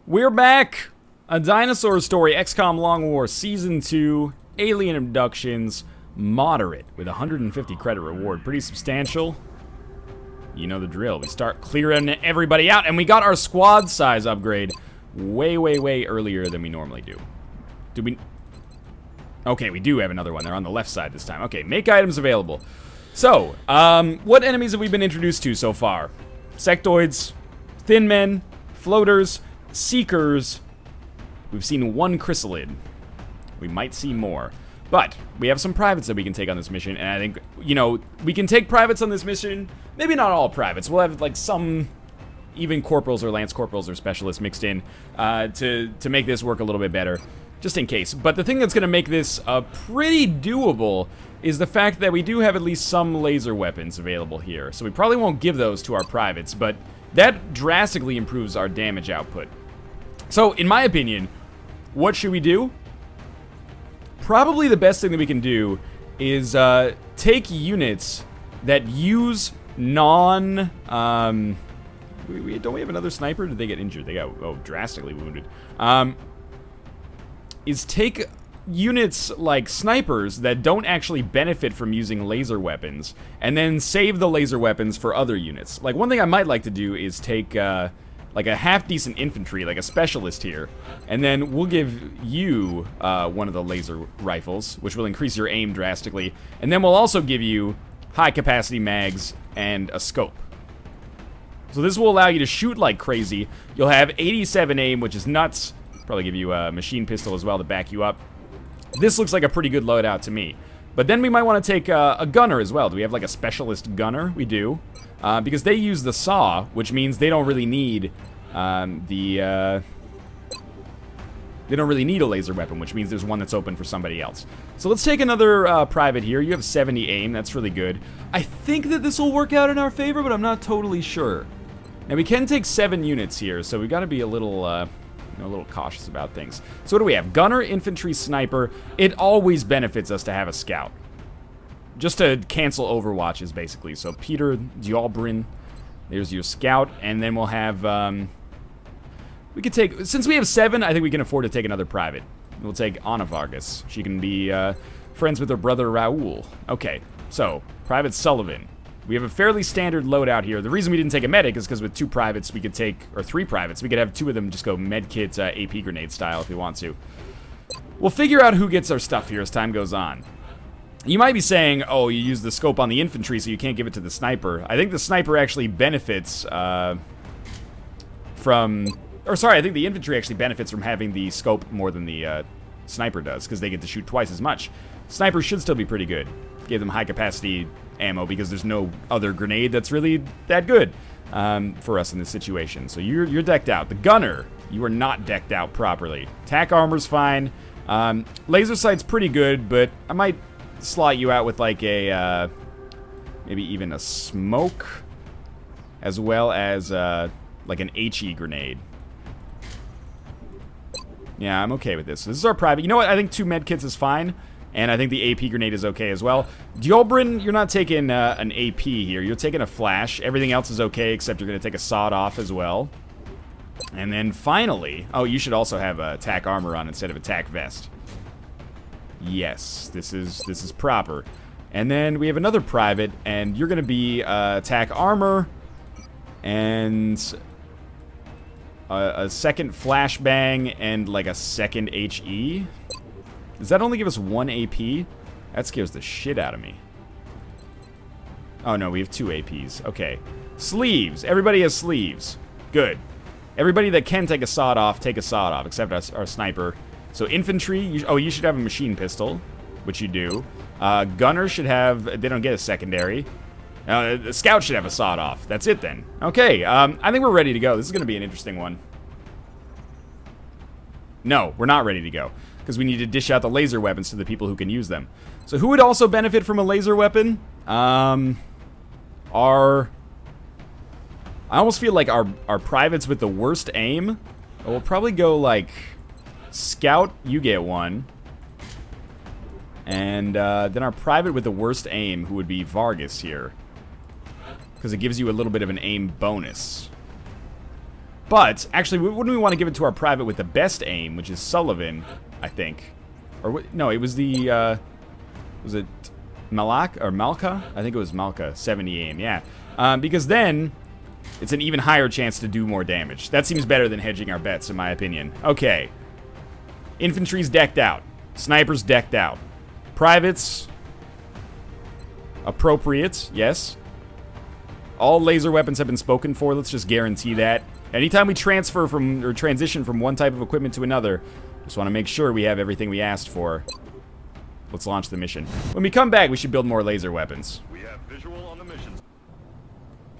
We're back! A Dinosaur Story, XCOM Long War, Season 2, Alien Abductions, moderate, with 150 credit reward. Pretty substantial. You know the drill. We start clearing everybody out, and we got our squad size upgrade way, way, way earlier than we normally do. Do we... Okay, we do have another one. They're on the left side this time. Okay, make items available. So, what enemies have we been introduced to so far? Sectoids, thin men, floaters, seekers. We've seen one chrysalid. We might see more. But we have some privates that we can take on this mission, and I think, you know, we can take privates on this mission. Maybe not all privates. We'll have, like, some even corporals or lance corporals or specialists mixed in to make this work a little bit better, just in case. But the thing that's going to make this pretty doable is the fact that we do have at least some laser weapons available here. So we probably won't give those to our privates, but that drastically improves our damage output. So, in my opinion, what should we do? Probably the best thing that we can do is take units that use non... don't we have another sniper? Did they get injured? They got, drastically wounded. Is take units like snipers that don't actually benefit from using laser weapons, and then save the laser weapons for other units. Like, one thing I might like to do is take... like a half-decent infantry, like a specialist here, and then we'll give you one of the laser rifles, which will increase your aim drastically, and then we'll also give you high-capacity mags and a scope. So this will allow you to shoot like crazy. You'll have 87 aim, which is nuts. Probably give you a machine pistol as well to back you up. This looks like a pretty good loadout to me. But then we might want to take a gunner as well. Do we have like a specialist gunner? We do. Because they use the saw, which means they don't really need they don't really need a laser weapon, which means there's one that's open for somebody else. So let's take another private here. You have 70 aim. That's really good. I think that this will work out in our favor, but I'm not totally sure. Now, we can take 7 units here, so we've got to be a little cautious about things. So what do we have? Gunner, infantry, sniper. It always benefits us to have a scout. Just to cancel overwatches, basically. So Peter Dialbrin, there's your scout, and then we'll have, we could take, since we have 7, I think we can afford to take another private. We'll take Anna Vargas. She can be friends with her brother Raul. Okay, so, Private Sullivan. We have a fairly standard loadout here. The reason we didn't take a medic is because with 2 privates, we could take, or 3 privates, we could have 2 of them just go medkit AP grenade style if we want to. We'll figure out who gets our stuff here as time goes on. You might be saying, oh, you use the scope on the infantry, so you can't give it to the sniper. I think the sniper actually benefits from... Or, sorry, I think the infantry actually benefits from having the scope more than the sniper does, because they get to shoot twice as much. Snipers should still be pretty good. Give them high-capacity ammo, because there's no other grenade that's really that good for us in this situation. So you're decked out. The gunner, you are not decked out properly. Tack armor's fine. Laser sight's pretty good, but I might... slot you out with like a maybe even a smoke, as well as like an HE grenade. Yeah, I'm okay with this. So this is our private. You know what? I think 2 medkits is fine, and I think the AP grenade is okay as well. Diolbrin, you're not taking an AP here. You're taking a flash. Everything else is okay, except you're going to take a sawed off as well. And then finally, oh, you should also have a tack armor on instead of a tack vest. Yes, this is proper. And then we have another private, and you're going to be attack armor and a second flashbang and like a second HE. Does that only give us 1 AP? That scares the shit out of me. Oh no, we have 2 APs. Okay. Sleeves. Everybody has sleeves. Good. Everybody that can take a sawed off, take a sawed off, except our sniper. So infantry, you should have a machine pistol, which you do. Gunner should have, they don't get a secondary. The scout should have a sawed off. That's it then. Okay, I think we're ready to go. This is going to be an interesting one. No, we're not ready to go, because we need to dish out the laser weapons to the people who can use them. So who would also benefit from a laser weapon? I almost feel like our privates with the worst aim, we'll probably go like... Scout, you get 1. And then our private with the worst aim, who would be Vargas here. Because it gives you a little bit of an aim bonus. But, actually, wouldn't we want to give it to our private with the best aim, which is Sullivan, I think. Or, no, it was the, was it Malka? I think it was Malka, 70 aim, yeah. Because then, it's an even higher chance to do more damage. That seems better than hedging our bets, in my opinion. Okay. Infantry's decked out. Snipers decked out. Privates, appropriate, yes. All laser weapons have been spoken for. Let's just guarantee that. Anytime we transfer from, or transition from one type of equipment to another, just want to make sure we have everything we asked for. Let's launch the mission. When we come back, we should build more laser weapons. We have visual on the mission.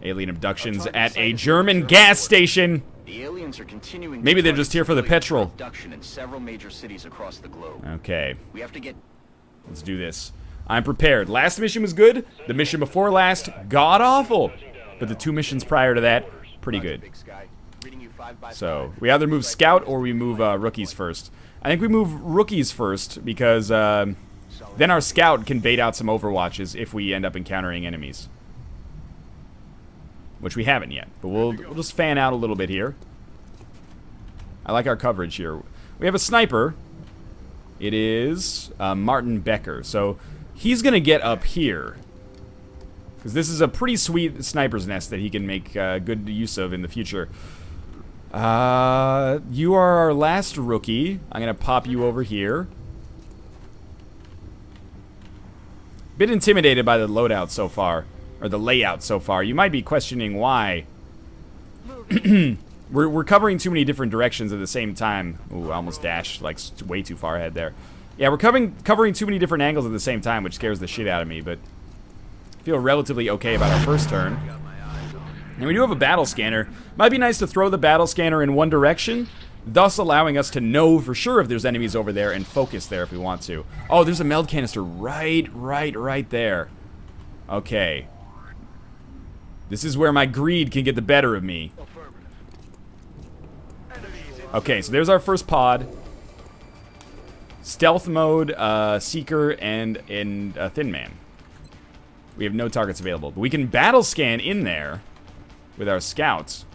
Alien abductions at a German gas station. The aliens are continuing. Maybe they're just here for the petrol. Abduction in several major cities across the globe. Okay. We have to get. Let's do this. I'm prepared. Last mission was good. The mission before last, god-awful. But the 2 missions prior to that, pretty good. So, we either move Scout or we move Rookies first. I think we move Rookies first because then our Scout can bait out some Overwatches if we end up encountering enemies. Which we haven't yet, but we'll just fan out a little bit here. I like our coverage here. We have a sniper. It is Martin Becker. So, he's going to get up here. Because this is a pretty sweet sniper's nest that he can make good use of in the future. You are our last rookie. I'm going to pop you over here. Bit intimidated by the loadout so far. Or the layout so far. You might be questioning why. We're covering too many different directions at the same time. Ooh, I almost dashed like way too far ahead there. Yeah, we're covering too many different angles at the same time, which scares the shit out of me, but I feel relatively okay about our first turn. And we do have a battle scanner. Might be nice to throw the battle scanner in one direction, thus allowing us to know for sure if there's enemies over there and focus there if we want to. Oh, there's a meld canister right there. Okay. This is where my greed can get the better of me. Okay, so there's our first pod. Stealth mode, Seeker, and Thin Man. We have no targets available. But we can battle scan in there with our scouts,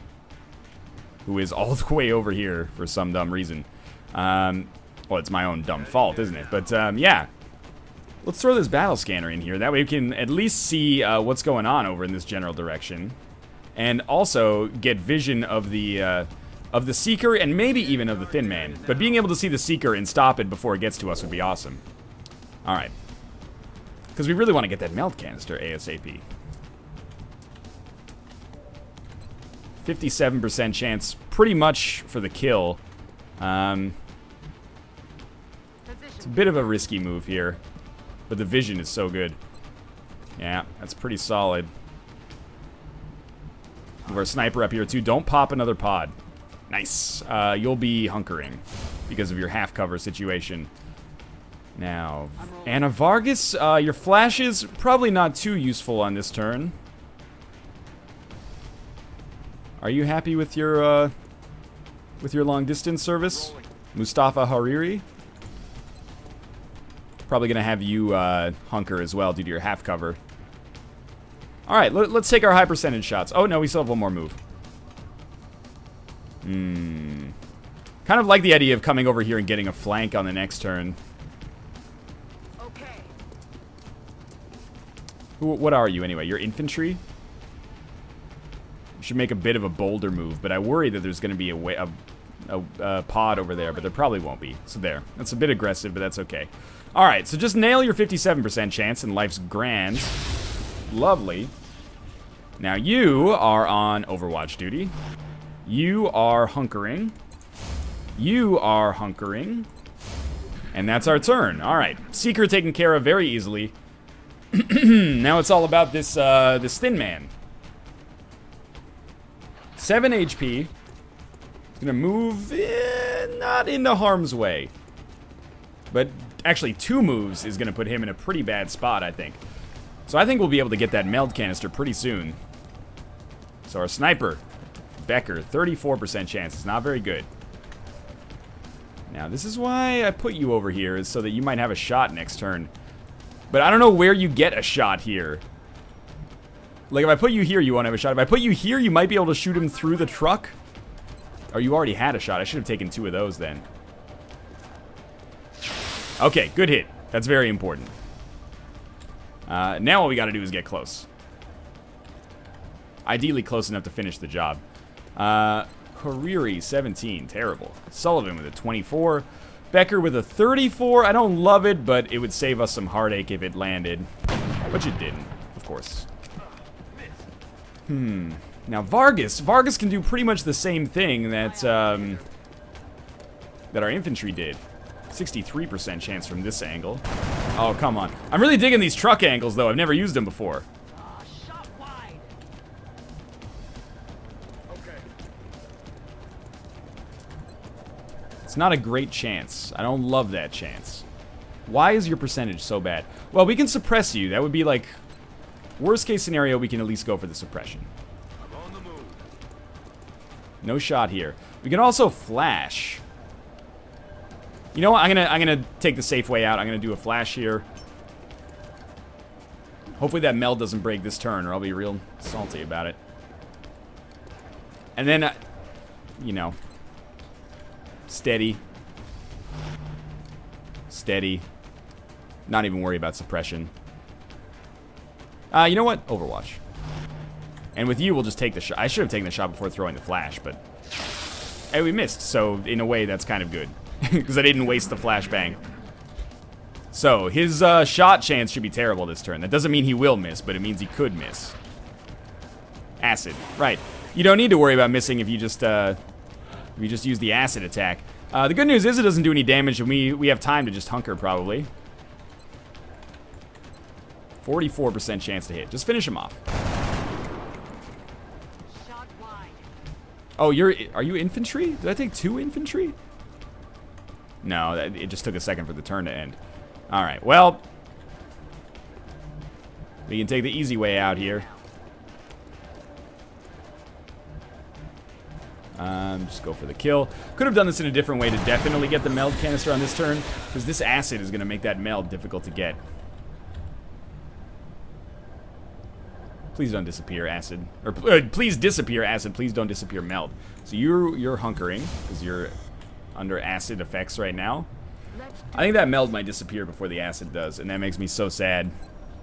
who is all the way over here for some dumb reason. Well, it's my own dumb fault, isn't it? But, yeah. Let's throw this battle scanner in here. That way we can at least see what's going on over in this general direction. And also get vision of the Seeker and maybe even of the Thin Man. But being able to see the Seeker and stop it before it gets to us would be awesome. Alright. Because we really want to get that meld canister ASAP. 57% chance, pretty much for the kill. It's a bit of a risky move here. But the vision is so good. Yeah, that's pretty solid. Move our sniper up here too. Don't pop another pod. Nice. You'll be hunkering because of your half cover situation. Now, Anna Vargas, your flashes probably not too useful on this turn. Are you happy with your long distance service, Mustafa Hariri? Probably gonna have you hunker as well due to your half cover. All right, let's take our high percentage shots. Oh no, we still have one more move. Kind of like the idea of coming over here and getting a flank on the next turn. Okay. What are you anyway? You're infantry? You should make a bit of a bolder move, but I worry that there's going to be a pod over there, but there probably won't be. So there. That's a bit aggressive, but that's okay. Alright, so just nail your 57% chance and life's grand. Lovely. Now you are on Overwatch duty. You are hunkering. You are hunkering. And that's our turn. Alright, Seeker taken care of very easily. Now it's all about this Thin Man. 7 HP. Gonna move not into harm's way. But actually 2 moves is gonna put him in a pretty bad spot, I think. So I think we'll be able to get that meld canister pretty soon. So our sniper, Becker, 34% chance. It's not very good. Now this is why I put you over here, is so that you might have a shot next turn. But I don't know where you get a shot here. Like if I put you here, you won't have a shot. If I put you here, you might be able to shoot him through the truck. Or you already had a shot. I should have taken 2 of those then. Okay, good hit. That's very important. Now all we got to do is get close. Ideally close enough to finish the job. Hariri, 17. Terrible. Sullivan with a 24. Becker with a 34. I don't love it, but it would save us some heartache if it landed. Which it didn't, of course. Now Vargas. Vargas can do pretty much the same thing that, that our infantry did. 63% chance from this angle. Oh, come on. I'm really digging these truck angles, though. I've never used them before. Shot wide. Okay. It's not a great chance. I don't love that chance. Why is your percentage so bad? Well, we can suppress you. That would be like... Worst case scenario, we can at least go for the suppression. I'm on the move. No shot here. We can also flash. You know what? I'm gonna take the safe way out. I'm gonna do a flash here. Hopefully that meld doesn't break this turn, or I'll be real salty about it. And then, you know, steady, steady. Not even worry about suppression. You know what? Overwatch. And with you, we'll just take the shot. I should have taken the shot before throwing the flash, but hey, we missed. So in a way, that's kind of good. Because I didn't waste the flashbang. So, his shot chance should be terrible this turn. That doesn't mean he will miss, but it means he could miss. Acid. Right. You don't need to worry about missing if you just use the acid attack. The good news is it doesn't do any damage, and we have time to just hunker, probably. 44% chance to hit. Just finish him off. Shot wide. Oh, are you infantry? Did I take 2 infantry? No, it just took a second for the turn to end. Alright, well, we can take the easy way out here. Just go for the kill. Could have done this in a different way to definitely get the meld canister on this turn, because this acid is going to make that meld difficult to get. Please don't disappear, acid. Or please disappear, acid. Please don't disappear, meld. So you're hunkering, because you're under acid effects right now. I think that meld might disappear before the acid does, and that makes me so sad.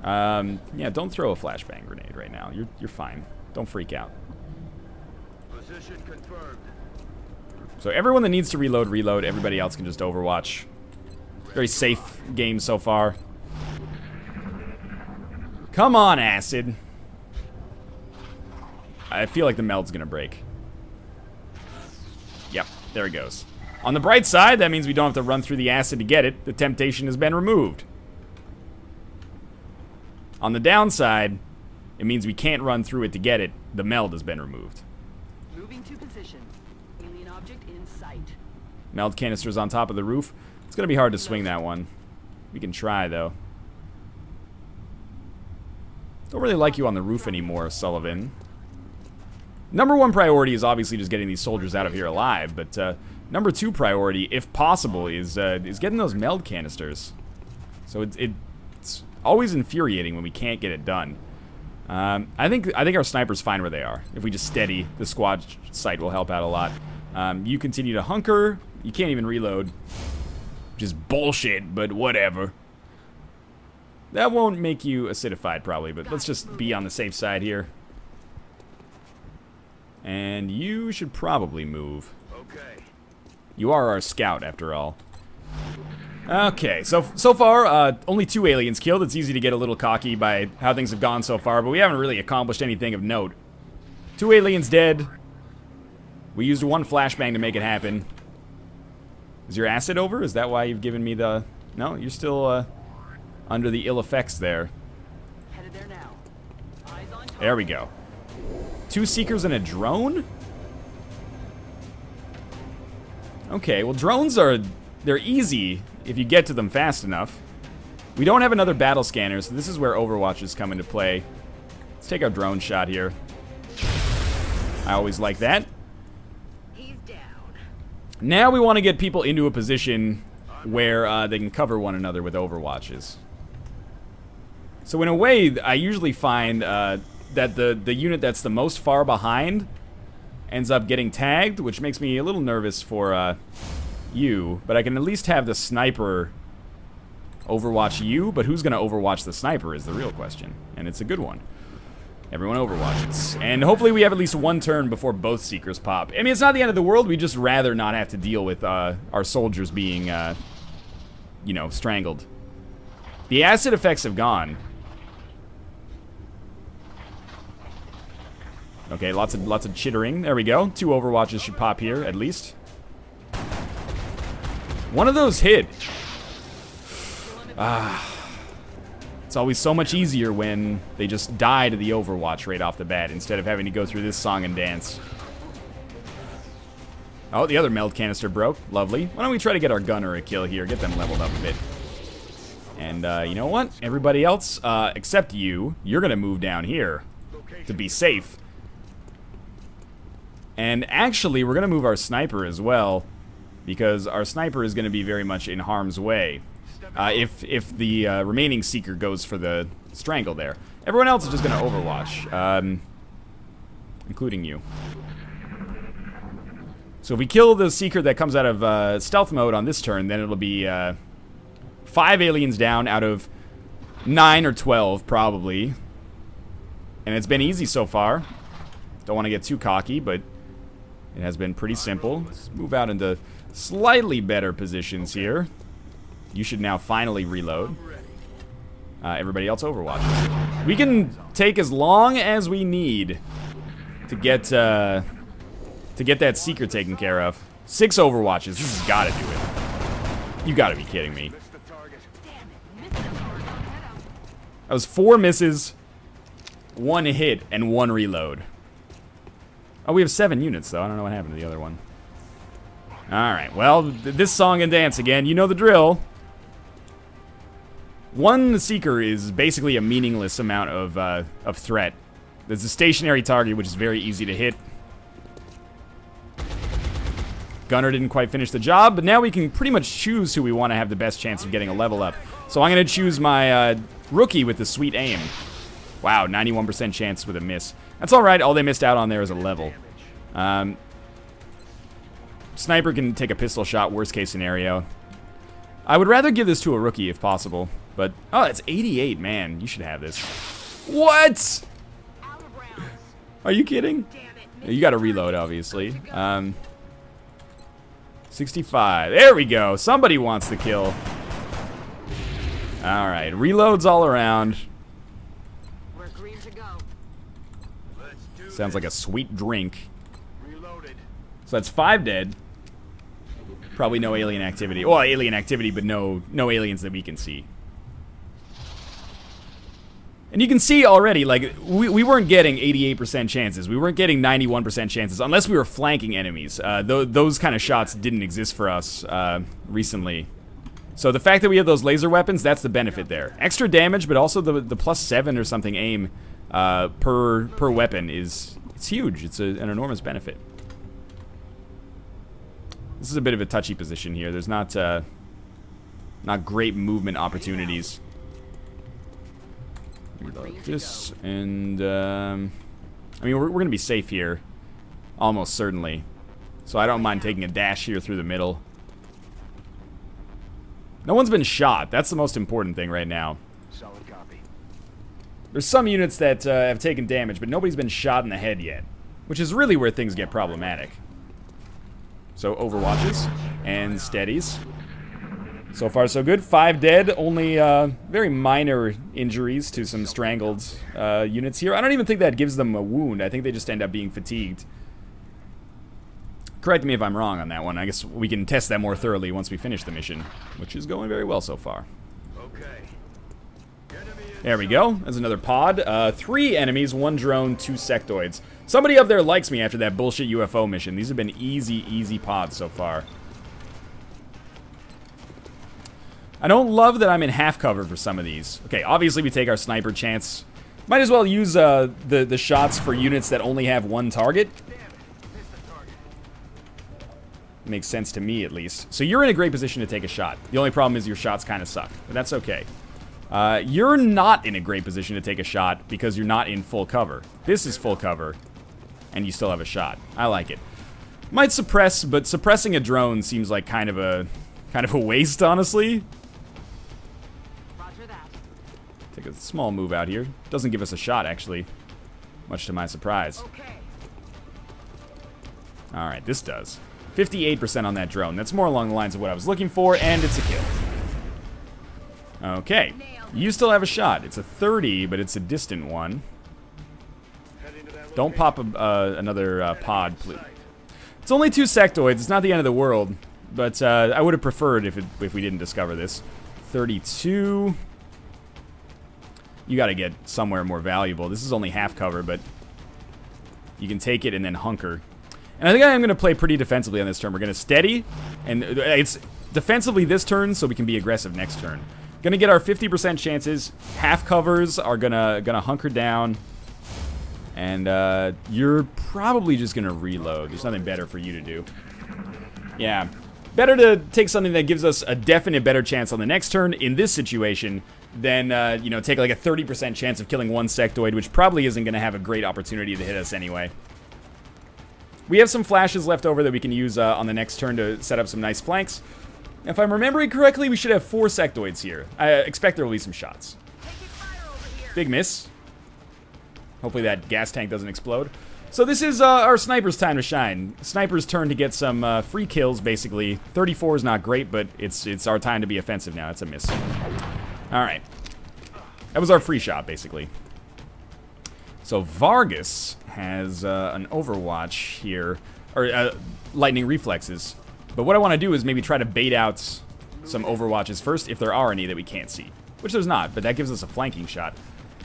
Yeah, don't throw a flashbang grenade right now. You're fine. Don't freak out. Position confirmed. So everyone that needs to reload. Everybody else can just overwatch. Very safe game so far. Come on, acid. I feel like the meld's gonna break. Yep, there it goes. On the bright side, that means we don't have to run through the acid to get it. The temptation has been removed. On the downside, it means we can't run through it to get it. The meld has been removed. Moving to position. Alien object in sight. Meld canisters on top of the roof. It's going to be hard to swing that one. We can try, though. Don't really like you on the roof anymore, Sullivan. Number 1 priority is obviously just getting these soldiers out of here alive, but number 2 priority, if possible, is getting those meld canisters. So it's always infuriating when we can't get it done. I think our sniper's fine where they are. If we just steady, the squad sight will help out a lot. You continue to hunker. You can't even reload, which is bullshit, but whatever. That won't make you acidified, probably, but let's just be on the safe side here. And you should probably move. Okay. You are our scout, after all. Okay, so far, only 2 aliens killed. It's easy to get a little cocky by how things have gone so far, but we haven't really accomplished anything of note. 2 aliens dead. We used 1 flashbang to make it happen. Is your acid over? Is that why you've given me the... No, you're still under the ill effects there. Headed there now. Eyes on target. There we go. 2 seekers and a drone? Okay, well, drones they're easy if you get to them fast enough. We don't have another battle scanner, so this is where Overwatch come into play. Let's take our drone shot here. I always like that. He's down. Now we want to get people into a position where they can cover one another with Overwatches. So in a way, I usually find that the unit that's the most far behind ends up getting tagged, which makes me a little nervous for you. But I can at least have the sniper overwatch you, but who's going to overwatch the sniper is the real question. And it's a good one. Everyone overwatches. And hopefully we have at least one turn before both Seekers pop. I mean, it's not the end of the world. We'd just rather not have to deal with our soldiers being, you know, strangled. The acid effects have gone. Okay, lots of chittering. There we go. 2 overwatches should pop here, at least. One of those hit. It's always so much easier when they just die to the overwatch right off the bat instead of having to go through this song and dance. Oh, the other meld canister broke. Lovely. Why don't we try to get our gunner a kill here, get them leveled up a bit. And you know what? Everybody else, except you, you're gonna move down here to be safe. And actually, we're gonna move our sniper as well, because our sniper is gonna be very much in harm's way. If the remaining Seeker goes for the strangle there. Everyone else is just going to overwatch, including you. So if we kill the Seeker that comes out of stealth mode on this turn, then it'll be 5 aliens down out of 9 or 12, probably. And it's been easy so far. Don't want to get too cocky, but it has been pretty simple. Let's move out into slightly better positions here. You should now finally reload. Everybody else overwatches. We can take as long as we need to get that Seeker taken care of. 6 overwatches. This has got to do it. You got to be kidding me. That was 4 misses, 1 hit, and 1 reload. Oh, we have 7 units, though. I don't know what happened to the other one. Alright, well, this song and dance again. You know the drill. 1 Seeker is basically a meaningless amount of threat. There's a stationary target, which is very easy to hit. Gunner didn't quite finish the job, but now we can pretty much choose who we want to have the best chance of getting a level up. So I'm going to choose my rookie with the sweet aim. Wow, 91% chance with a miss. That's alright, all they missed out on there is a level. Sniper can take a pistol shot, worst case scenario. I would rather give this to a rookie if possible. But, oh, it's 88, man. You should have this. What? Are you kidding? You gotta reload, obviously. 65. There we go. Somebody wants the kill. Alright, reloads all around. Sounds like a sweet drink. So that's 5 dead. Probably no alien activity. Well, alien activity, but no aliens that we can see. And you can see already, like, we weren't getting 88% chances. We weren't getting 91% chances, unless we were flanking enemies. Those kind of shots didn't exist for us recently. So the fact that we have those laser weapons, that's the benefit there. Extra damage, but also the +7 or something aim per weapon it's huge. It's an enormous benefit. This is a bit of a touchy position here. There's not great movement opportunities. Reload this, and I mean, we're gonna be safe here, almost certainly. So I don't mind taking a dash here through the middle. No one's been shot. That's the most important thing right now. Solid copy. There's some units that have taken damage, but nobody's been shot in the head yet, which is really where things get problematic. So overwatches and steadies. So far, so good. 5 dead. Only very minor injuries to some strangled units here. I don't even think that gives them a wound. I think they just end up being fatigued. Correct me if I'm wrong on that one. I guess we can test that more thoroughly once we finish the mission, which is going very well so far. Okay. There we go. There's another pod. 3 enemies, 1 drone, 2 sectoids. Somebody up there likes me after that bullshit UFO mission. These have been easy pods so far. I don't love that I'm in half cover for some of these. Okay, obviously we take our sniper chance. Might as well use the shots for units that only have 1 target. Makes sense to me, at least. So you're in a great position to take a shot. The only problem is your shots kind of suck, but that's okay. You're not in a great position to take a shot because you're not in full cover. This is full cover. and you still have a shot. I like it. Might suppress, but suppressing a drone seems like kind of a waste, honestly. Roger that. Take a small move out here. Doesn't give us a shot, actually, much to my surprise. Okay. All right, this does. 58% on that drone. That's more along the lines of what I was looking for, and it's a kill. Okay, you still have a shot. It's a 30, but it's a distant one. Don't pop another pod, please. It's only 2 sectoids. It's not the end of the world, but I would have preferred if we didn't discover this. 32. You got to get somewhere more valuable. This is only half cover, but you can take it and then hunker. And I think I am going to play pretty defensively on this turn. We're going to steady, and it's defensively this turn, so we can be aggressive next turn. Going to get our 50% chances. Half covers are gonna hunker down. And you're probably just going to reload. There's nothing better for you to do. Yeah. Better to take something that gives us a definite better chance on the next turn in this situation than, you know, take like a 30% chance of killing one sectoid, which probably isn't going to have a great opportunity to hit us anyway. We have some flashes left over that we can use on the next turn to set up some nice flanks. If I'm remembering correctly, we should have 4 sectoids here. I expect there will be some shots. Big miss. Hopefully that gas tank doesn't explode. So this is our sniper's time to shine. Sniper's turn to get some free kills, basically. 34 is not great, but it's our time to be offensive now. That's a miss. All right. That was our free shot, basically. So Vargas has an Overwatch here, or lightning reflexes. But what I want to do is maybe try to bait out some Overwatches first, if there are any that we can't see. Which there's not, but that gives us a flanking shot.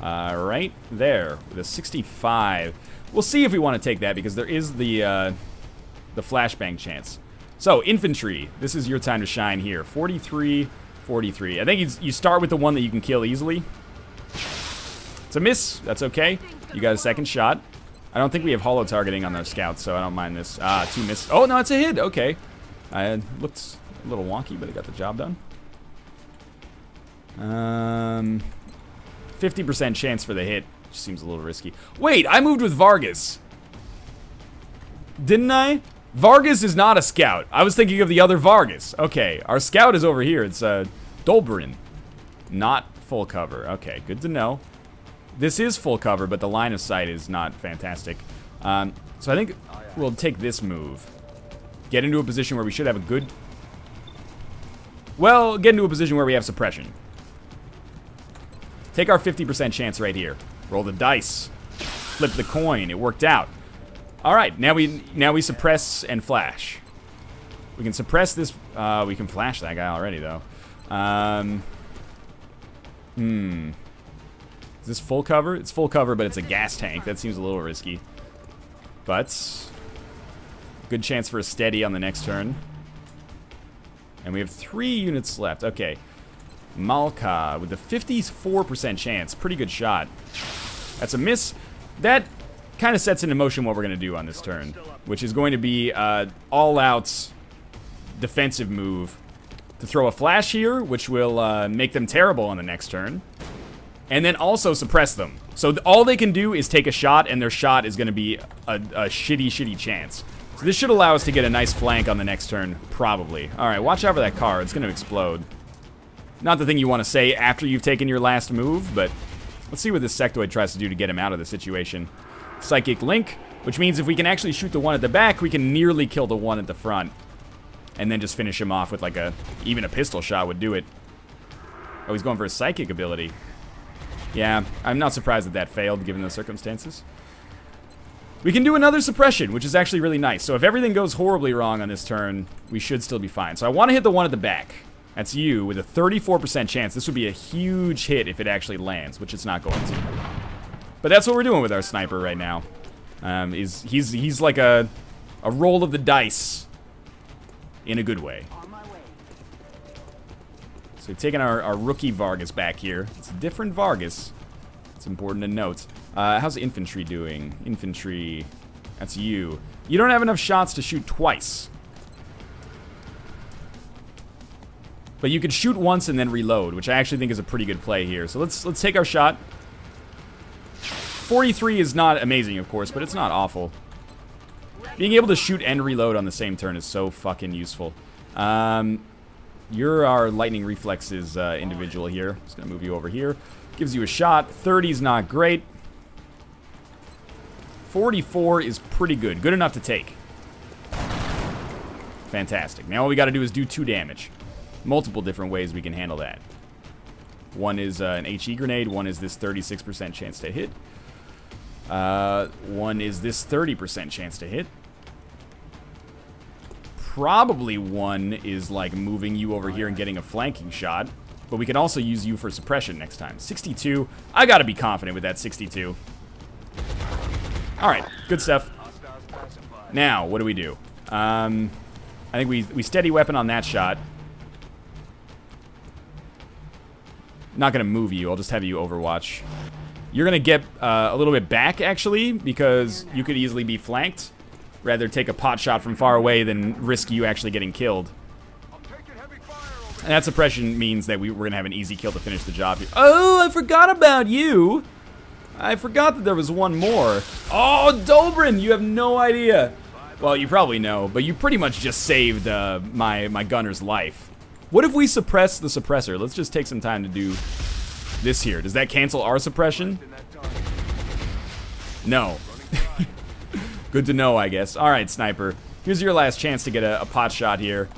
Right there, with a 65. We'll see if we want to take that, because there is the flashbang chance. So, infantry, this is your time to shine here. 43, 43. I think you start with the one that you can kill easily. It's a miss, that's okay. You got a second shot. I don't think we have holo targeting on those scouts, so I don't mind this. 2 miss. Oh, no, it's a hit, okay. It looked a little wonky, but it got the job done. 50% chance for the hit. Just seems a little risky. Wait, I moved with Vargas. Didn't I? Vargas is not a scout. I was thinking of the other Vargas. Okay, our scout is over here. It's Dolberin. Not full cover. Okay, good to know. This is full cover, but the line of sight is not fantastic. So I think we'll take this move. Get into a position where we should have a good... Well, get into a position where we have suppression. Take our 50% chance right here. Roll the dice. Flip the coin. It worked out. All right, now we suppress and flash. We can suppress this. We can flash that guy already, though. Is this full cover? It's full cover, but it's a gas tank. That seems a little risky. But good chance for a steady on the next turn. And we have 3 units left. Okay. Malka with a 54% chance. Pretty good shot. That's a miss. That kind of sets into motion what we're going to do on this turn, which is going to be all-out defensive move to throw a flash here, which will make them terrible on the next turn, and then also suppress them. So all they can do is take a shot, and their shot is going to be a shitty, shitty chance. So this should allow us to get a nice flank on the next turn, probably. All right, watch out for that car. It's going to explode. Not the thing you want to say after you've taken your last move, but let's see what this sectoid tries to do to get him out of the situation. Psychic Link, which means if we can actually shoot the one at the back, we can nearly kill the one at the front. And then just finish him off with like even a pistol shot would do it. Oh, he's going for a psychic ability. Yeah, I'm not surprised that that failed given the circumstances. We can do another suppression, which is actually really nice. So if everything goes horribly wrong on this turn, we should still be fine. So I want to hit the one at the back. That's you with a 34% chance. This would be a huge hit if it actually lands, which it's not going to. But that's what we're doing with our sniper right now. He's like a roll of the dice in a good way. So we've taken our rookie Vargas back here. It's a different Vargas. It's important to note. How's infantry doing? Infantry, that's you. You don't have enough shots to shoot twice. But you can shoot once and then reload, which I actually think is a pretty good play here. So let's take our shot. 43 is not amazing, of course, but it's not awful. Being able to shoot and reload on the same turn is so fucking useful. You're our lightning reflexes individual here. Just gonna move you over here. Gives you a shot. 30's not great. 44 is pretty good. Good enough to take. Fantastic. Now all we gotta do is do 2 damage. Multiple different ways we can handle that. One is an HE grenade. One is this 36% chance to hit. One is this 30% chance to hit. Probably one is like moving you over here and getting a flanking shot. But we can also use you for suppression next time. 62. I gotta be confident with that 62. Alright, good stuff. Now, what do we do? I think we steady weapon on that shot. Not gonna move you, I'll just have you overwatch. You're gonna get a little bit back, actually, because you could easily be flanked. Rather take a pot shot from far away than risk you actually getting killed. And that suppression means that we're gonna have an easy kill to finish the job here. Oh, I forgot about you! I forgot that there was one more. Oh, Dobrin, you have no idea. Well, you probably know, but you pretty much just saved my gunner's life. What if we suppress the suppressor? Let's just take some time to do this here. Does that cancel our suppression? No. Good to know, I guess. Alright, sniper. Here's your last chance to get a pot shot here.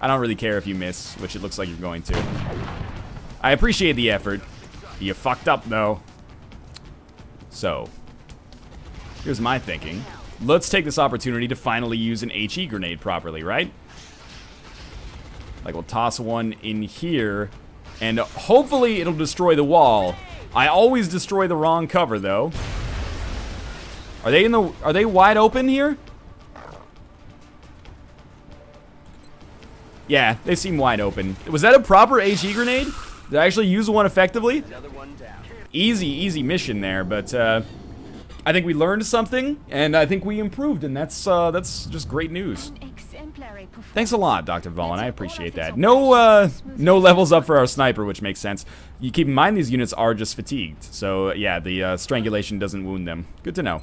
I don't really care if you miss, which it looks like you're going to. I appreciate the effort. You fucked up, though. So, here's my thinking. Let's take this opportunity to finally use an HE grenade properly, right? Like, we'll toss one in here, and hopefully it'll destroy the wall. I always destroy the wrong cover, though. Are they wide open here? Yeah, they seem wide open. Was that a proper HE grenade? Did I actually use one effectively? Easy mission there, but I think we learned something, and I think we improved, and that's just great news. Thanks a lot, Dr. Vaughn. I appreciate that. No levels up for our sniper, which makes sense. You keep in mind these units are just fatigued, so yeah, the strangulation doesn't wound them. Good to know.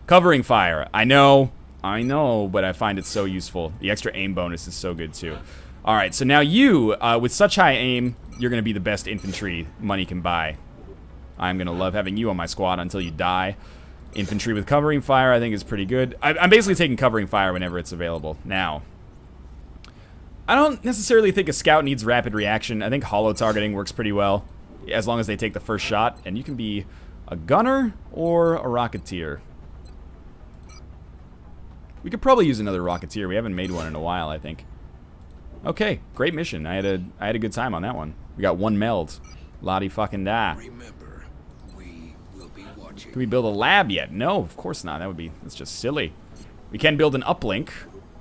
Covering fire. I know, but I find it so useful. The extra aim bonus is so good too. All right, so now you, with such high aim, you're gonna be the best infantry money can buy. I'm gonna love having you on my squad until you die. Infantry with covering fire, I think, is pretty good. I'm basically taking covering fire whenever it's available. Now, I don't necessarily think a scout needs rapid reaction. I think hollow targeting works pretty well, as long as they take the first shot. And you can be a gunner or a rocketeer. We could probably use another rocketeer. We haven't made one in a while, I think. Okay, great mission. I had a good time on that one. We got one meld. Lottie fucking da. Remember, we will be watching. Can we build a lab yet? No, of course not. That's just silly. We can build an uplink,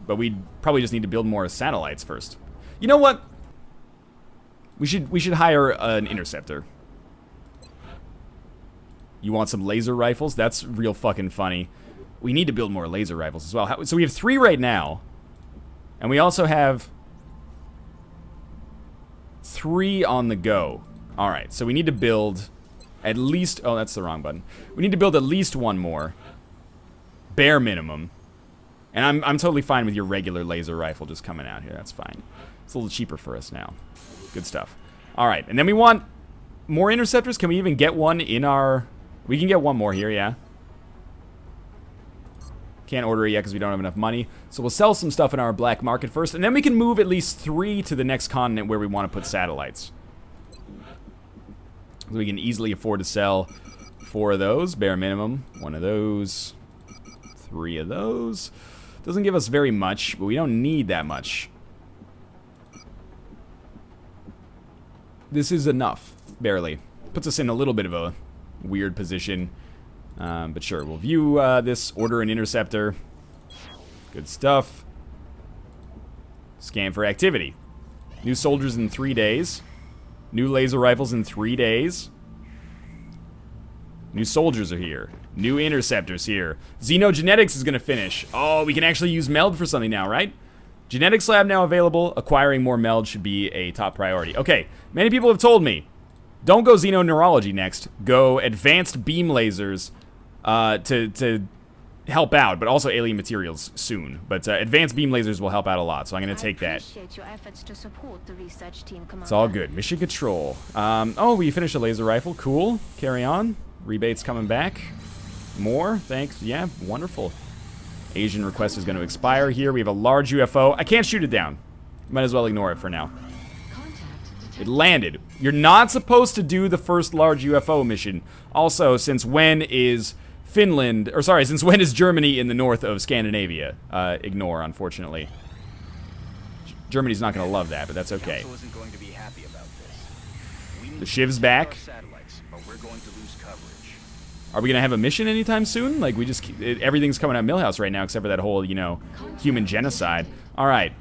but we probably just need to build more satellites first. You know what? We should hire an interceptor. You want some laser rifles? That's real fucking funny. We need to build more laser rifles as well. So we have 3 right now, and we also have 3 on the go. All right, so we need to build at least... Oh, that's the wrong button. We need to build at least 1 more. Bare minimum. And I'm totally fine with your regular laser rifle just coming out here. That's fine. It's a little cheaper for us now. Good stuff. All right, and then we want more interceptors. Can we even get one in our... We can get 1 more here, yeah. Can't order it yet because we don't have enough money. So we'll sell some stuff in our black market first, and then we can move at least 3 to the next continent where we want to put satellites. So we can easily afford to sell 4 of those, bare minimum. 1 of those. 3 of those. Doesn't give us very much, but we don't need that much. This is enough, barely. Puts us in a little bit of a weird position. But sure, we'll view this, order an interceptor. Good stuff. Scan for activity. New soldiers in 3 days. New laser rifles in 3 days. New soldiers are here. New interceptors here. Xenogenetics is going to finish. Oh, we can actually use meld for something now, right? Genetics lab now available. Acquiring more meld should be a top priority. Okay, many people have told me, don't go xenoneurology next. Go advanced beam lasers to help out, but also alien materials soon. But advanced beam lasers will help out a lot, so I'm going to take that. Appreciate your efforts to support the research team, Commander. It's all good. Mission control. Oh, we finished a laser rifle. Cool. Carry on. Rebates coming back. More. Thanks. Yeah, wonderful. Asian request is going to expire here. We have a large UFO. I can't shoot it down. Might as well ignore it for now. It landed. You're not supposed to do the first large UFO mission. Also, since when is Finland, or sorry, since when is Germany in the north of Scandinavia? Ignore, unfortunately. Germany's not going to love that, but that's okay. Council isn't going to be happy about this. We need The to shiv's protect back. our satellites, but we're going to lose coverage. Are we going to have a mission anytime soon? Like, we just, everything's coming out of Millhouse right now, except for that whole, you know, human genocide. All right.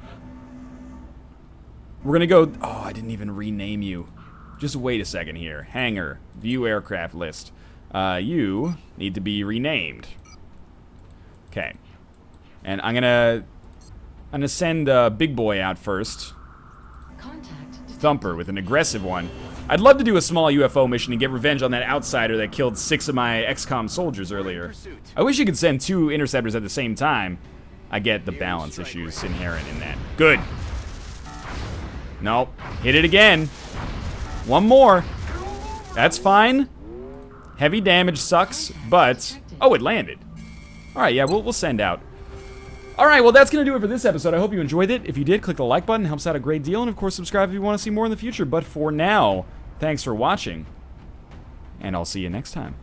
We're going to go, oh, I didn't even rename you. Just wait a second here. Hangar, view aircraft list. You need to be renamed. Okay. And I'm gonna send Big Boy out first. Thumper with an aggressive one. I'd love to do a small UFO mission and get revenge on that outsider that killed 6 of my XCOM soldiers earlier. I wish you could send 2 interceptors at the same time. I get the balance issues inherent in that. Good. Nope. Hit it again. One more. That's fine. Heavy damage sucks, but... Oh, it landed. Alright, yeah, we'll send out. Alright, well, that's going to do it for this episode. I hope you enjoyed it. If you did, click the like button. It helps out a great deal. And, of course, subscribe if you want to see more in the future. But for now, thanks for watching. And I'll see you next time.